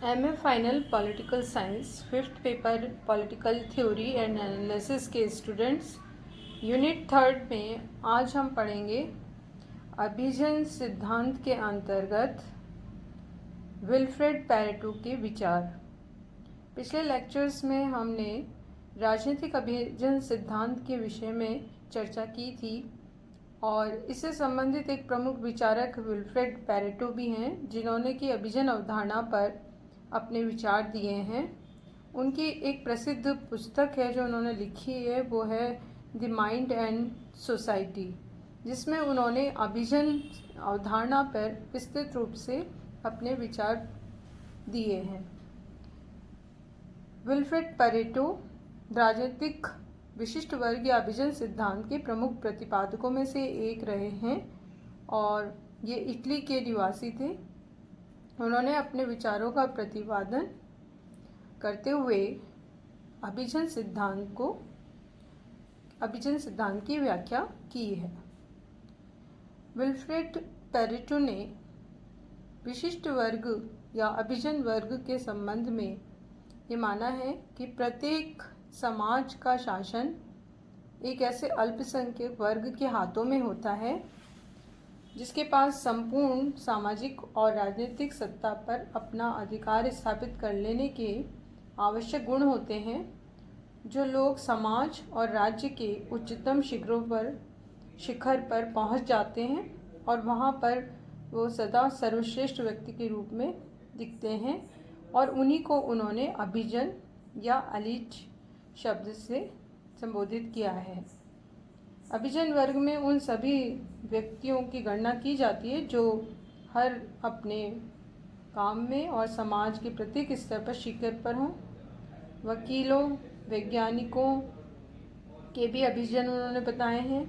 MA final political science fifth paper political theory and analysis के students unit third में आज हम पढ़ेंगे अभिजन सिद्धांत के अंतर्गत विल्फ्रेड पैरेटो के विचार। पिछले लेक्चर्स में हमने राजनीतिक अभिजन सिद्धांत के विषय में चर्चा की थी और इससे संबंधित एक प्रमुख विचारक विल्फ्रेड पैरेटो भी हैं जिन्होंने कि अभिजन अवधारणा पर अपने विचार दिए हैं। उनकी एक प्रसिद्ध पुस्तक है जो उन्होंने लिखी है, वो है द माइंड एंड सोसाइटी, जिसमें उन्होंने अभिजन अवधारणा पर विस्तृत रूप से अपने विचार दिए हैं। विल्फ्रेड पैरेटो राजनीतिक विशिष्ट वर्ग या अभिजन सिद्धांत के प्रमुख प्रतिपादकों में से एक रहे हैं और ये इटली के निवासी थे। उन्होंने अपने विचारों का प्रतिपादन करते हुए अभिजन सिद्धांत की व्याख्या की है। विल्फ्रेड पैरेटो ने विशिष्ट वर्ग या अभिजन वर्ग के संबंध में ये माना है कि प्रत्येक समाज का शासन एक ऐसे अल्पसंख्यक वर्ग के हाथों में होता है जिसके पास संपूर्ण सामाजिक और राजनीतिक सत्ता पर अपना अधिकार स्थापित कर लेने के आवश्यक गुण होते हैं। जो लोग समाज और राज्य के उच्चतम शिखर पर पहुंच जाते हैं और वहां पर वो सदा सर्वश्रेष्ठ व्यक्ति के रूप में दिखते हैं और उन्हीं को उन्होंने अभिजन या एलीट शब्द से संबोधित किया है। अभिजन वर्ग में उन सभी व्यक्तियों की गणना की जाती है जो हर अपने काम में और समाज के प्रत्येक स्तर पर शिखर पर हों। वकीलों, वैज्ञानिकों के भी अभिजन उन्होंने बताए हैं।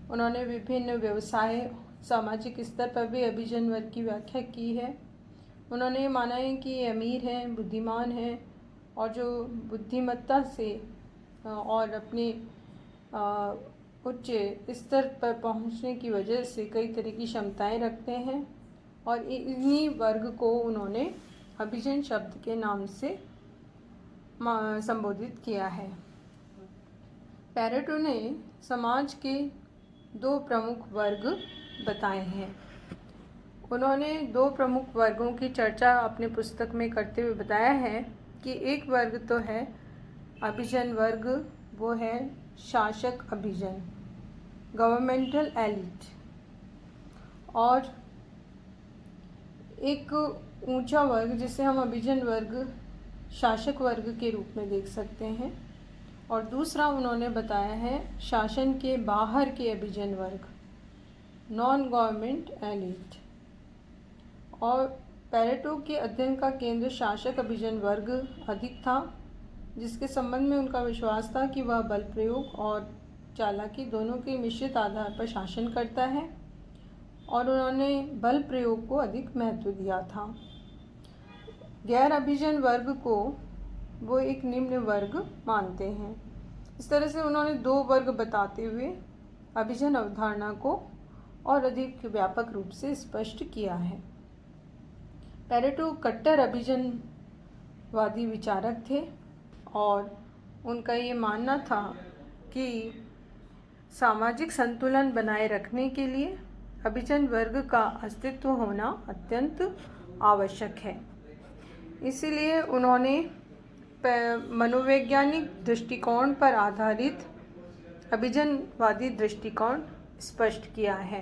उन्होंने विभिन्न व्यवसाय, सामाजिक स्तर पर भी अभिजन वर्ग की व्याख्या की है। उन्होंने माना है कि ये अमीर हैं, बुद्धिमान हैं और जो बुद्धिमत्ता से और अपनी उच्च स्तर पर पहुंचने की वजह से कई तरह की क्षमताएं रखते हैं और इन्हीं वर्ग को उन्होंने अभिजन शब्द के नाम से संबोधित किया है। पैरेटो ने समाज के दो प्रमुख वर्ग बताए हैं। उन्होंने दो प्रमुख वर्गों की चर्चा अपनी पुस्तक में करते हुए बताया है कि एक वर्ग तो है अभिजन वर्ग, वो है शासक अभिजन, गवर्नमेंटल एलिट, और एक ऊंचा वर्ग जिसे हम अभिजन वर्ग, शासक वर्ग के रूप में देख सकते हैं। और दूसरा उन्होंने बताया है शासन के बाहर के अभिजन वर्ग, नॉन गवर्नमेंट एलिट। और पैरेटो के अध्ययन का केंद्र शासक अभिजन वर्ग अधिक था, जिसके संबंध में उनका विश्वास था कि वह बल प्रयोग और चालाकी दोनों के मिश्रित आधार पर शासन करता है और उन्होंने बल प्रयोग को अधिक महत्व दिया था। गैर अभिजन वर्ग को वो एक निम्न वर्ग मानते हैं। इस तरह से उन्होंने दो वर्ग बताते हुए अभिजन अवधारणा को और अधिक व्यापक रूप से स्पष्ट किया है। पैरेटो कट्टर अभिजनवादी विचारक थे और उनका ये मानना था कि सामाजिक संतुलन बनाए रखने के लिए अभिजन वर्ग का अस्तित्व होना अत्यंत आवश्यक है। इसीलिए उन्होंने मनोवैज्ञानिक दृष्टिकोण पर आधारित अभिजनवादी दृष्टिकोण स्पष्ट किया है।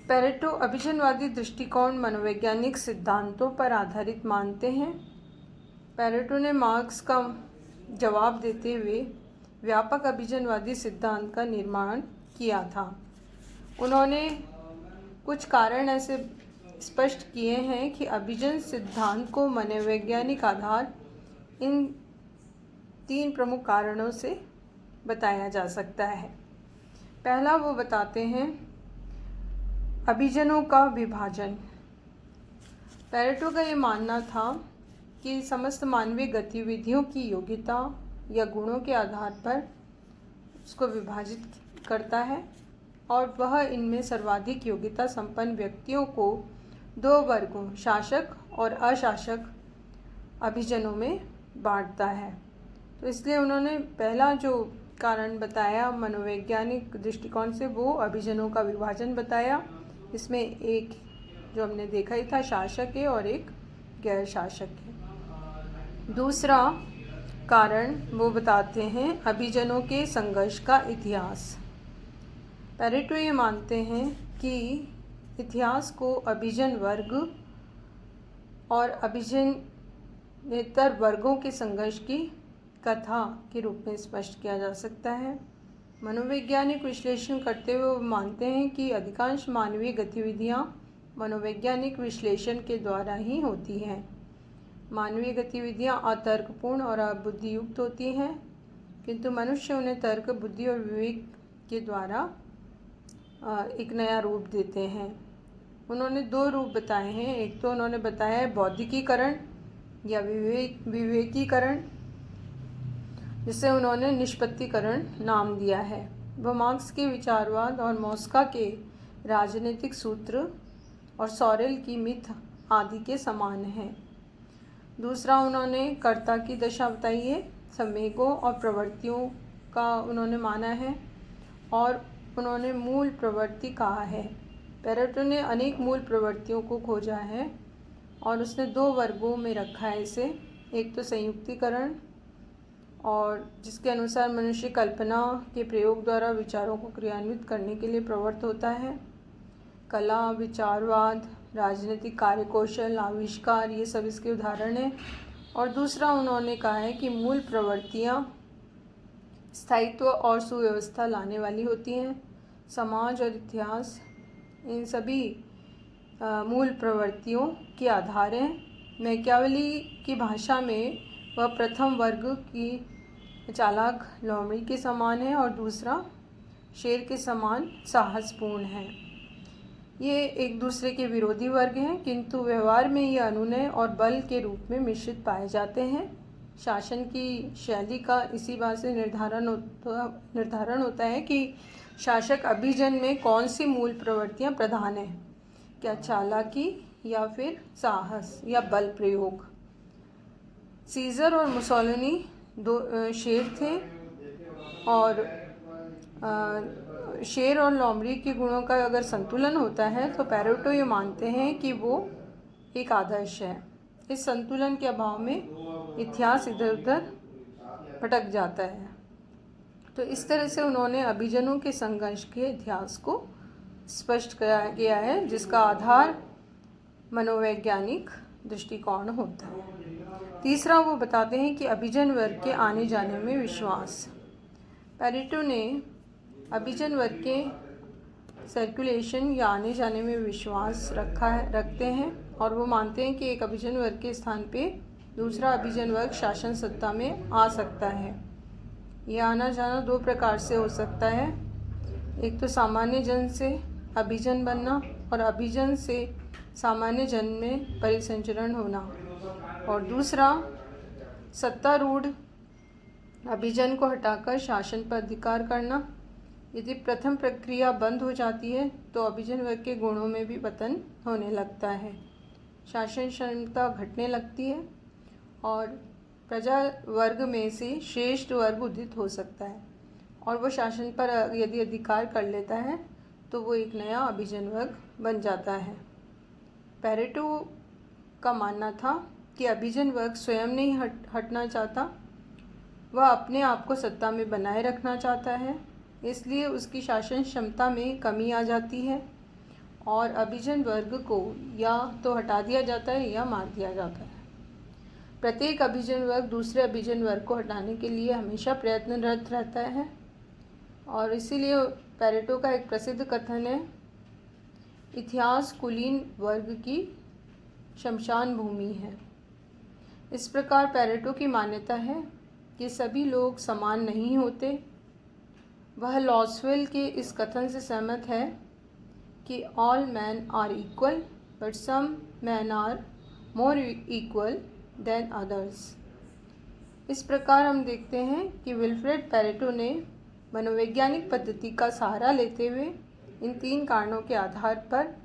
पैरेटो अभिजनवादी दृष्टिकोण मनोवैज्ञानिक सिद्धांतों पर आधारित मानते हैं। पैरेटो ने मार्क्स का जवाब देते हुए व्यापक अभिजनवादी सिद्धांत का निर्माण किया था। उन्होंने कुछ कारण ऐसे स्पष्ट किए हैं कि अभिजन सिद्धांत को मनोवैज्ञानिक आधार इन तीन प्रमुख कारणों से बताया जा सकता है। पहला वो बताते हैं अभिजनों का विभाजन। पैरेटो का ये मानना था कि समस्त मानवीय गतिविधियों की योग्यता या गुणों के आधार पर उसको विभाजित करता है और वह इनमें सर्वाधिक योग्यता संपन्न व्यक्तियों को दो वर्गों, शासक और अशासक अभिजनों में बांटता है। तो इसलिए उन्होंने पहला जो कारण बताया मनोवैज्ञानिक दृष्टिकोण से, वो अभिजनों का विभाजन बताया। इसमें एक जो हमने देखा ही था शासक है और एक गैर शासक है। दूसरा कारण वो बताते हैं अभिजनों के संघर्ष का इतिहास। पैरेटो ये मानते हैं कि इतिहास को अभिजन वर्ग और अभिजनेतर वर्गों के संघर्ष की कथा के रूप में स्पष्ट किया जा सकता है। मनोवैज्ञानिक विश्लेषण करते हुए वो मानते हैं कि अधिकांश मानवीय गतिविधियाँ मनोवैज्ञानिक विश्लेषण के द्वारा ही होती हैं। मानवीय गतिविधियाँ अतर्कपूर्ण और अबुद्धियुक्त होती हैं, किंतु मनुष्य उन्हें तर्क, बुद्धि और विवेक के द्वारा एक नया रूप देते हैं। उन्होंने दो रूप बताए हैं। एक तो उन्होंने बताया है बौद्धिकीकरण या विवेकीकरण, जिसे उन्होंने निष्पत्तिकरण नाम दिया है। वह मार्क्स के विचारवाद और मॉस्का के राजनीतिक सूत्र और सॉरेल की मिथ आदि के समान है। दूसरा उन्होंने कर्ता की दशा बताई है, संवेगों और प्रवृत्तियों का उन्होंने माना है, और उन्होंने मूल प्रवृत्ति कहा है। पैरेटो ने अनेक मूल प्रवृत्तियों को खोजा है और उसने दो वर्गों में रखा है इसे। एक तो संयुक्तिकरण, और जिसके अनुसार मनुष्य कल्पना के प्रयोग द्वारा विचारों को क्रियान्वित करने के लिए प्रवृत्त होता है। कला, विचारवाद, राजनीतिक कार्यकौशल, आविष्कार, ये सब इसके उदाहरण हैं। और दूसरा उन्होंने कहा है कि मूल प्रवृत्तियाँ स्थायित्व और सुव्यवस्था लाने वाली होती हैं। समाज और इतिहास इन सभी मूल प्रवृत्तियों के आधार हैं। मैकियावेली की भाषा में वह प्रथम वर्ग की चालाक लोमड़ी के समान है और दूसरा शेर के समान साहसपूर्ण है। ये एक दूसरे के विरोधी वर्ग हैं, किंतु व्यवहार में ये अनुनय और बल के रूप में मिश्रित पाए जाते हैं। शासन की शैली का इसी बात से निर्धारण होता है कि शासक अभिजन में कौन सी मूल प्रवृत्तियां प्रधान हैं, क्या चालाकी या फिर साहस या बल प्रयोग। सीजर और मुसोलिनी दो शेर थे, और शेर और लोमड़ी के गुणों का अगर संतुलन होता है तो पैरेटो ये मानते हैं कि वो एक आदर्श है। इस संतुलन के अभाव में इतिहास इधर उधर भटक जाता है। तो इस तरह से उन्होंने अभिजनों के संघर्ष के इतिहास को स्पष्ट किया है, जिसका आधार मनोवैज्ञानिक दृष्टिकोण होता है। तीसरा वो बताते हैं कि अभिजन वर्ग के आने जाने में विश्वास। पैरेटो ने अभिजन वर्ग के सर्कुलेशन या आने जाने में विश्वास रखते हैं, और वो मानते हैं कि एक अभिजन वर्ग के स्थान पे दूसरा अभिजन वर्ग शासन सत्ता में आ सकता है। यह आना जाना दो प्रकार से हो सकता है। एक तो सामान्य जन से अभिजन बनना और अभिजन से सामान्य जन में परिसंचरण होना, और दूसरा सत्तारूढ़ अभिजन को हटाकर शासन पर अधिकार करना। यदि प्रथम प्रक्रिया बंद हो जाती है तो अभिजन वर्ग के गुणों में भी पतन होने लगता है, शासन क्षमता घटने लगती है और प्रजा वर्ग में से श्रेष्ठ वर्ग उदित हो सकता है, और वो शासन पर यदि अधिकार कर लेता है तो वो एक नया अभिजन वर्ग बन जाता है। पैरेटो का मानना था कि अभिजन वर्ग स्वयं नहीं हटना चाहता, वह अपने आप को सत्ता में बनाए रखना चाहता है, इसलिए उसकी शासन क्षमता में कमी आ जाती है और अभिजन वर्ग को या तो हटा दिया जाता है या मार दिया जाता है। प्रत्येक अभिजन वर्ग दूसरे अभिजन वर्ग को हटाने के लिए हमेशा प्रयत्नरत रहता है, और इसीलिए पैरेटो का एक प्रसिद्ध कथन है, इतिहास कुलीन वर्ग की शमशान भूमि है। इस प्रकार पैरेटो की मान्यता है कि सभी लोग समान नहीं होते। वह लॉसवेल के इस कथन से सहमत है कि all man are equal but some man are more equal than others. इस प्रकार हम देखते हैं कि विल्फ्रेड पैरेटो ने मनोवैज्ञानिक पद्धति का सहारा लेते हुए इन तीन कारणों के आधार पर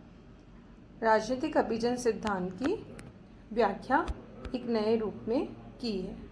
राजनीतिक अभिजन सिद्धांत की व्याख्या एक नए रूप में की है।